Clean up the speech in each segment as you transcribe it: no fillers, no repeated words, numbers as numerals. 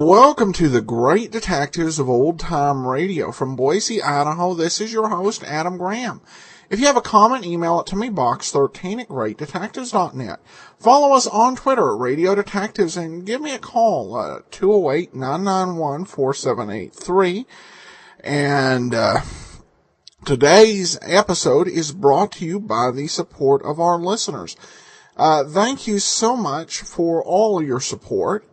Welcome to the Great Detectives of Old Time Radio. From Boise, Idaho, this is your host, Adam Graham. If you have a comment, email it to me, box13@greatdetectives.net. Follow us on Twitter, Radio Detectives, and give me a call, 208-991-4783. And today's episode is brought to you by the support of our listeners. Thank you so much for all your support.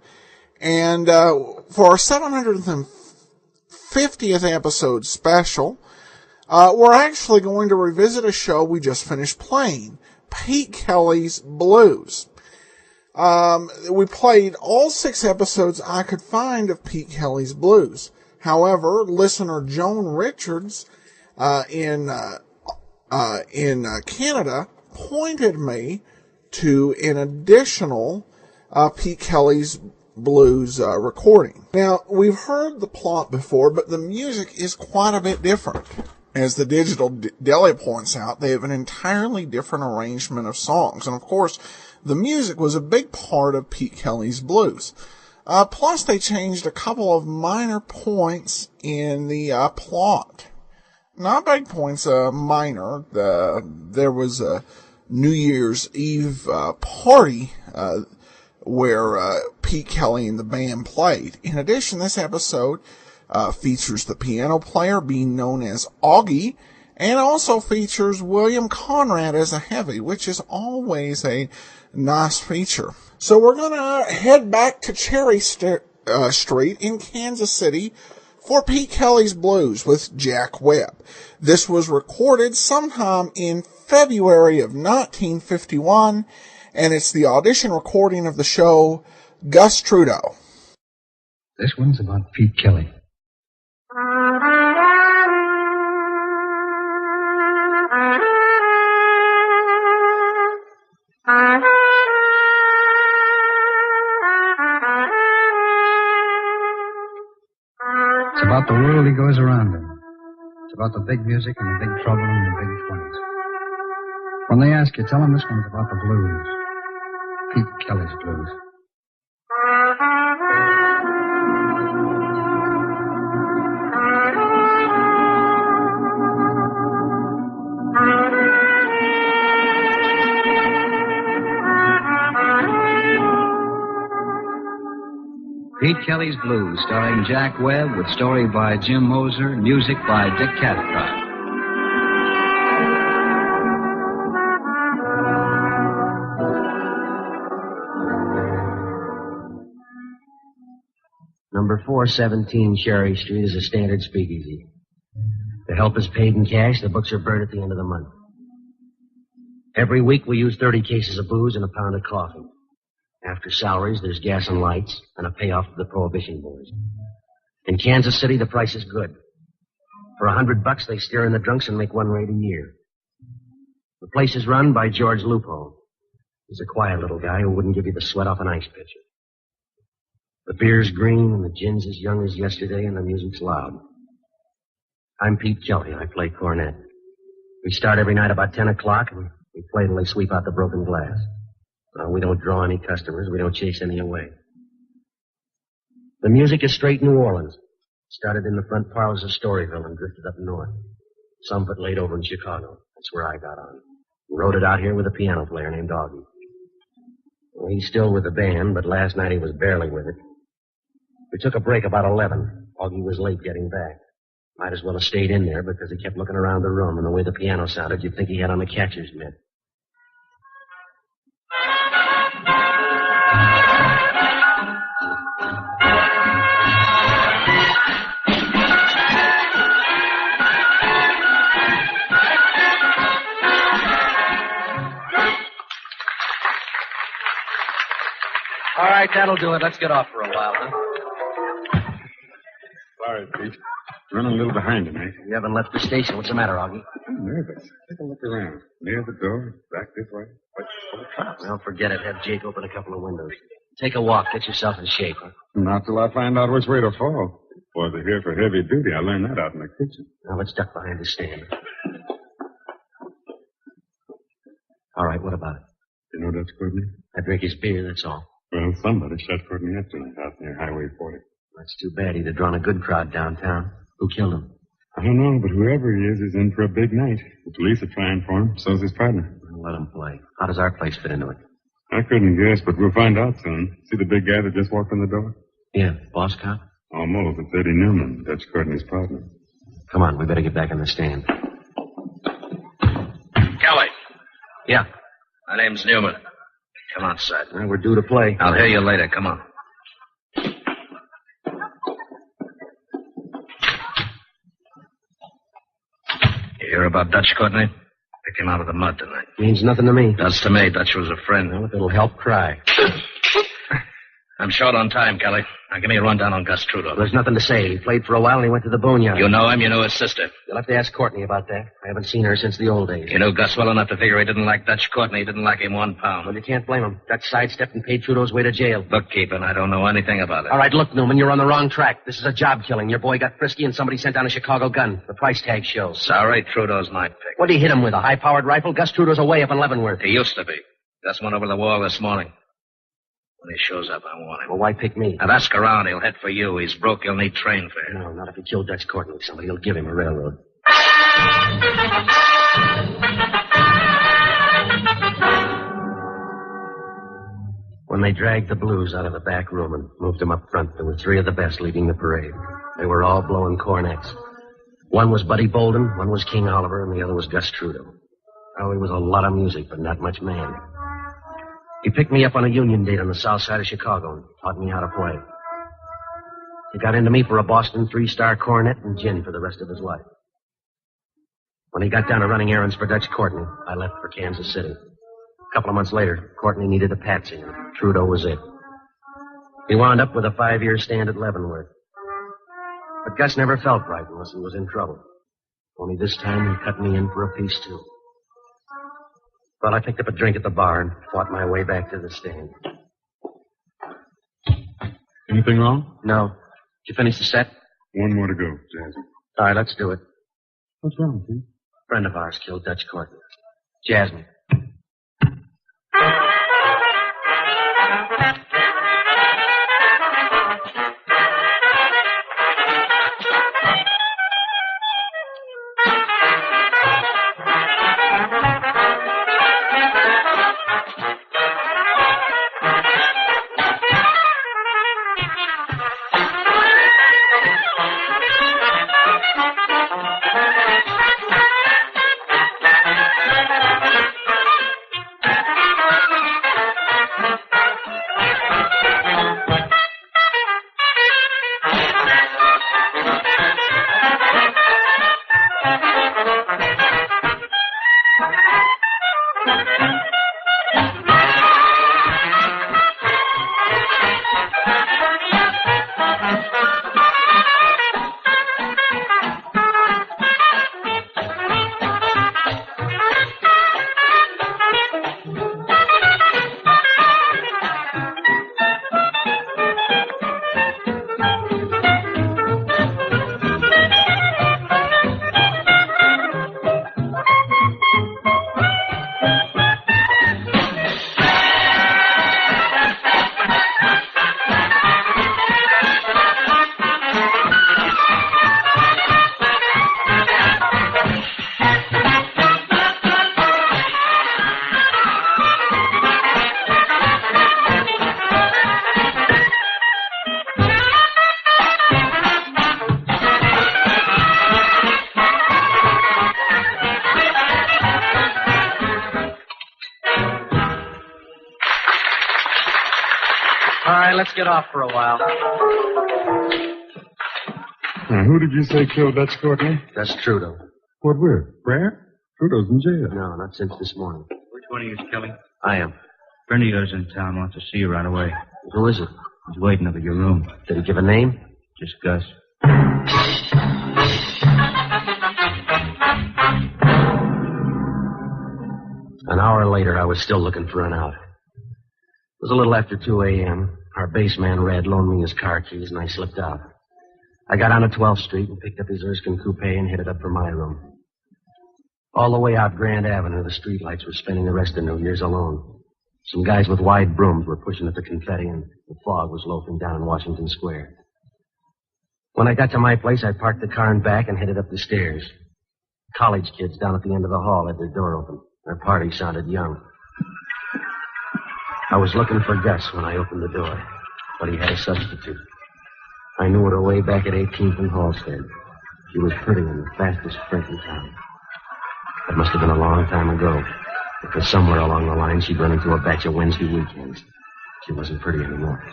And for our 750th episode special, we're actually going to revisit a show we just finished playing, Pete Kelly's Blues. We played all 6 episodes I could find of Pete Kelly's Blues. However, listener Joan Richards in Canada pointed me to an additional Pete Kelly's Blues recording. Now, we've heard the plot before, but the music is quite a bit different. As the Digital Deli points out, they have an entirely different arrangement of songs. And of course, the music was a big part of Pete Kelly's Blues. Plus, they changed a couple of minor points in the plot. Not big points, minor. There was a New Year's Eve party where Pete Kelly and the band played. In addition, this episode features the piano player being known as Augie, and also features William Conrad as a heavy, which is always a nice feature. So we're going to head back to Cherry Street in Kansas City for Pete Kelly's Blues with Jack Webb. This was recorded sometime in February of 1951, and it's the audition recording of the show Gus Trudeau. This one's about Pete Kelly. It's about the world he goes around in. It's about the big music and the big trouble and the big funnies. When they ask you, tell them this one's about the blues. Pete Kelly's Blues. Pete Kelly's Blues, starring Jack Webb, with story by Jim Moser, music by Dick Cathcart. Number 417 Cherry Street is a standard speakeasy. The help is paid in cash. The books are burned at the end of the month. Every week we use 30 cases of booze and a pound of coffee. After salaries, there's gas and lights and a payoff to the Prohibition boys. In Kansas City, the price is good. For $100, they steer in the drunks and make one raid a year. The place is run by George Lupo. He's a quiet little guy who wouldn't give you the sweat off an ice pitcher. The beer's green and the gin's as young as yesterday and the music's loud. I'm Pete Kelly. I play cornet. We start every night about 10 o'clock and we play till they sweep out the broken glass. We don't draw any customers. We don't chase any away. The music is straight New Orleans. Started in the front parlors of Storyville and drifted up north. Some of it laid over in Chicago. That's where I got on. Wrote it out here with a piano player named Augie. Well, he's still with the band, but last night he was barely with it. We took a break about 11. Augie was late getting back. Might as well have stayed in there because he kept looking around the room, and the way the piano sounded, you'd think he had on the catcher's mitt. All right, that'll do it. Let's get off for a while, huh? Sorry, Pete. Running a little behind tonight. You haven't left the station. What's the matter, Augie? I'm nervous. Take a look around. Near the door, back this way. But full of traps. Well, forget it. Have Jake open a couple of windows. Take a walk. Get yourself in shape. Huh? Not till I find out which way to fall. Boys are here for heavy duty. I learned that out in the kitchen. Now, let's duck behind the stand. All right, what about it? You know Dutch Courtney? I drink his beer, that's all. Well, somebody shot Courtney up tonight out near Highway 40. That's too bad. He'd have drawn a good crowd downtown. Who killed him? I don't know, but whoever he is in for a big night. The police are trying for him. So's his partner. Well, let him play. How does our place fit into it? I couldn't guess, but we'll find out soon. See the big guy that just walked in the door? Yeah, boss cop? Almost. It's Eddie Newman, Dutch Courtney's partner. Come on, we better get back in the stand. Kelly. Yeah. My name's Newman. Come on, Side. Well, we're due to play. I'll hear you later. Come on. You hear about Dutch Courtney? They came out of the mud tonight. Means nothing to me. Does to me. Dutch was a friend. Well, if it'll help, cry. I'm short on time, Kelly. Now give me a rundown on Gus Trudeau. There's nothing to say. He played for a while and he went to the boneyard. You know him. You know his sister. You'll have to ask Courtney about that. I haven't seen her since the old days. You knew Gus well enough to figure he didn't like Dutch Courtney. He didn't like him 1 pound. Well, you can't blame him. Dutch sidestepped and paid Trudeau's way to jail. Bookkeeping. I don't know anything about it. All right, look, Newman, you're on the wrong track. This is a job killing. Your boy got frisky and somebody sent down a Chicago gun. The price tag shows. Sorry, Trudeau's my pick. What did he hit him with? A high-powered rifle? Gus Trudeau's away up in Leavenworth. He used to be. Gus went over the wall this morning. When he shows up, I want him. Well, why pick me? Now, ask around. He'll head for you. He's broke. He'll need train fare. No, not if he killed Dutch Courtney. Somebody will give him a railroad. When they dragged the blues out of the back room and moved them up front, there were 3 of the best leading the parade. They were all blowing cornets. One was Buddy Bolden, one was King Oliver, and the other was Gus Trudeau. Oh, he was a lot of music, but not much man. He picked me up on a union date on the south side of Chicago and taught me how to play. He got into me for a Boston 3-star cornet and gin for the rest of his life. When he got down to running errands for Dutch Courtney, I left for Kansas City. A couple of months later, Courtney needed a patsy, and Trudeau was it. He wound up with a 5-year stand at Leavenworth. But Gus never felt right unless he was in trouble. Only this time he cut me in for a piece, too. Well, I picked up a drink at the bar and fought my way back to the stand. Anything wrong? No. Did you finish the set? One more to go, Jazzy. All right, let's do it. What's wrong, Pete? A friend of ours killed Dutch Courtney. Jasmine. Let's get off for a while. Now, who did you say killed Dutch Courtney? That's Trudeau. What with? Where? Trudeau's in jail. No, not since this morning. Which one of you is Kelly? I am. A friend of yours in town wants to see you right away. Who is it? He's waiting up at your room. Did he give a name? Just Gus. An hour later, I was still looking for an out. It was a little after 2 a.m. Our base man, Red, loaned me his car keys, and I slipped out. I got on to 12th Street and picked up his Erskine coupe and headed up for my room. All the way out Grand Avenue, the streetlights were spending the rest of New Year's alone. Some guys with wide brooms were pushing at the confetti, and the fog was loafing down in Washington Square. When I got to my place, I parked the car in back and headed up the stairs. College kids down at the end of the hall had their door open. Their party sounded young. I was looking for Gus when I opened the door, but he had a substitute. I knew her way back at 18th and Halstead. She was pretty and the fastest sprint in town. It must have been a long time ago, because somewhere along the line she'd run into a batch of Wednesday weekends. She wasn't pretty anymore.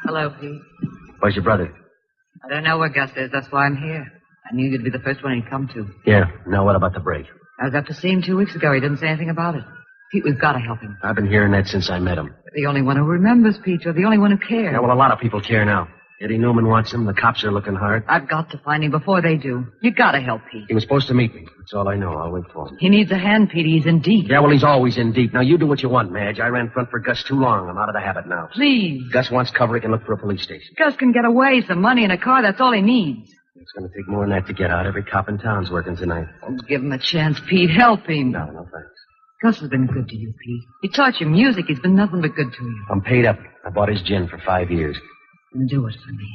Hello, Pete. Where's your brother? I don't know where Gus is. That's why I'm here. I knew you'd be the first one he'd come to. Yeah. Now what about the break? I was up to see him 2 weeks ago. He didn't say anything about it. Pete, we've got to help him. I've been hearing that since I met him. You're the only one who remembers, Pete. You're the only one who cares. Yeah, well, a lot of people care now. Eddie Newman wants him. The cops are looking hard. I've got to find him before they do. You got to help Pete. He was supposed to meet me. That's all I know. I'll wait for him. He needs a hand, Pete. He's in deep. Yeah, well, he's always in deep. Now, you do what you want, Madge. I ran front for Gus too long. I'm out of the habit now. Please. Gus wants cover. He can look for a police station. Gus can get away. Some money and a car. That's all he needs. It's going to take more than that to get out. Every cop in town's working tonight. Oh, give him a chance, Pete. Help him. No, thanks. Gus has been good to you, Pete. He taught you music. He's been nothing but good to you. I'm paid up. I bought his gin for 5 years. Then do it for me.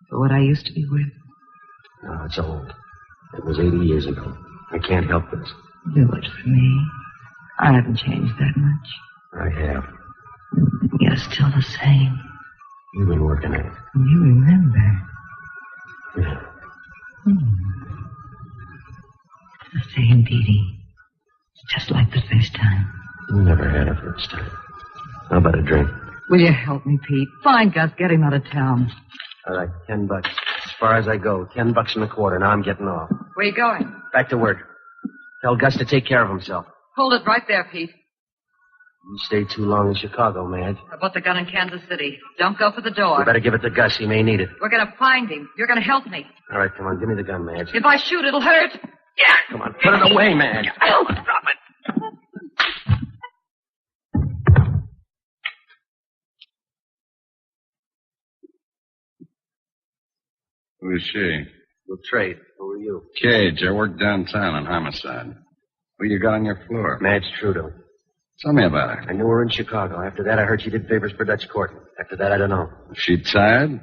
For what I used to be with. No, it's old. It was 80 years ago. I can't help this. Do it for me. I haven't changed that much. I have. You're still the same. You've been working at it. You remember. Yeah. The same, Petey. It's just like the first time. You never had a first time. How about a drink? Will you help me, Pete? Find Gus. Get him out of town. All right, $10. As far as I go, $10 and a quarter. Now I'm getting off. Where you going? Back to work. Tell Gus to take care of himself. Hold it right there, Pete. You stayed too long in Chicago, Madge. I bought the gun in Kansas City. Don't go for the door. You better give it to Gus. He may need it. We're going to find him. You're going to help me. All right, come on. Give me the gun, Madge. If I shoot, it'll hurt. Yeah, come on. Put it away, Madge. Oh, Drop it. Who's she? We'll trade. Who are you? Cage. I work downtown on homicide. Who you got on your floor? Madge Trudeau. Tell me about her. I knew her in Chicago. After that, I heard she did favors for Dutch Court. After that, I don't know. Is she tired?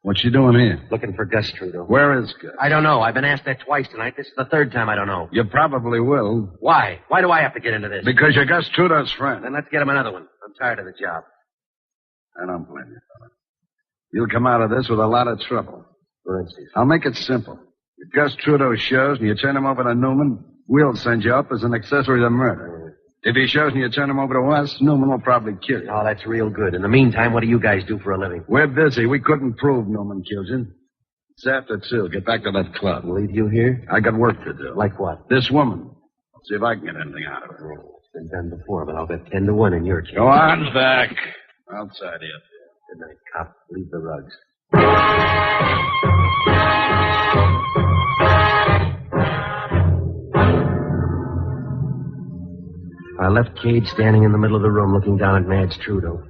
What's she doing here? Looking for Gus Trudeau. Where is Gus? I don't know. I've been asked that twice tonight. This is the third time I don't know. You probably will. Why? Why do I have to get into this? Because you're Gus Trudeau's friend. Then let's get him another one. I'm tired of the job. I don't blame you, fella. You'll come out of this with a lot of trouble. For instance. I'll make it simple. If Gus Trudeau shows and you turn him over to Newman, we'll send you up as an accessory to murder. If he shows and you turn him over to us, Newman will probably kill you. Oh, that's real good. In the meantime, what do you guys do for a living? We're busy. We couldn't prove Newman killed you. It's after 2. Get back to that club. Leave you here? I got work to do. Like what? This woman. See if I can get anything out of her. Oh, it's been done before, but I'll bet 10 to 1 in your case. Go on back. I'll tidy up. Good night, cop. Leave the rugs. I left Cage standing in the middle of the room looking down at Madge Trudeau.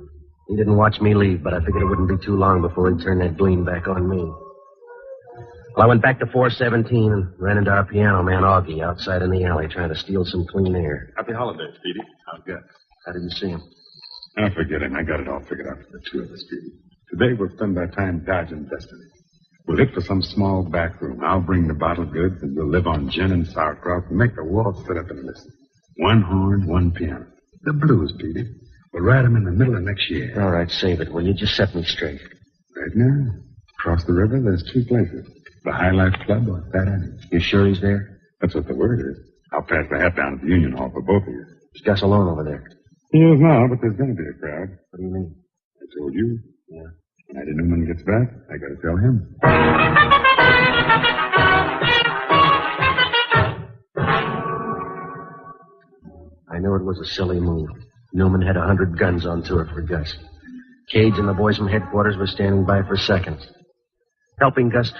He didn't watch me leave, but I figured it wouldn't be too long before he'd turn that gleam back on me. Well, I went back to 417 and ran into our piano man, Augie, outside in the alley trying to steal some clean air. Happy holidays, Petey. How's Gus? How did you see him? Oh, forget him. I got it all figured out for the two of us, Petey. Today we'll spend our time dodging destiny. We'll hit for some small back room. I'll bring the bottled goods, and we'll live on gin and sauerkraut and make the walls sit up and listen. 1 horn, 1 piano. The blues, Petey. We'll write them in the middle of next year. All right, save it. Will you just set me straight? Right now, across the river, there's 2 places. The High Life Club or Fat Annie's. You sure he's there? That's what the word is. I'll pass the hat down at the Union Hall for both of you. Is Gus alone over there? He is now, but there's going to be a crowd. What do you mean? I told you. Yeah. When Eddie Newman gets back, I got to tell him. I knew it was a silly move. Newman had 100 guns on tour for Gus. Cage and the boys from headquarters were standing by for seconds. Helping Gus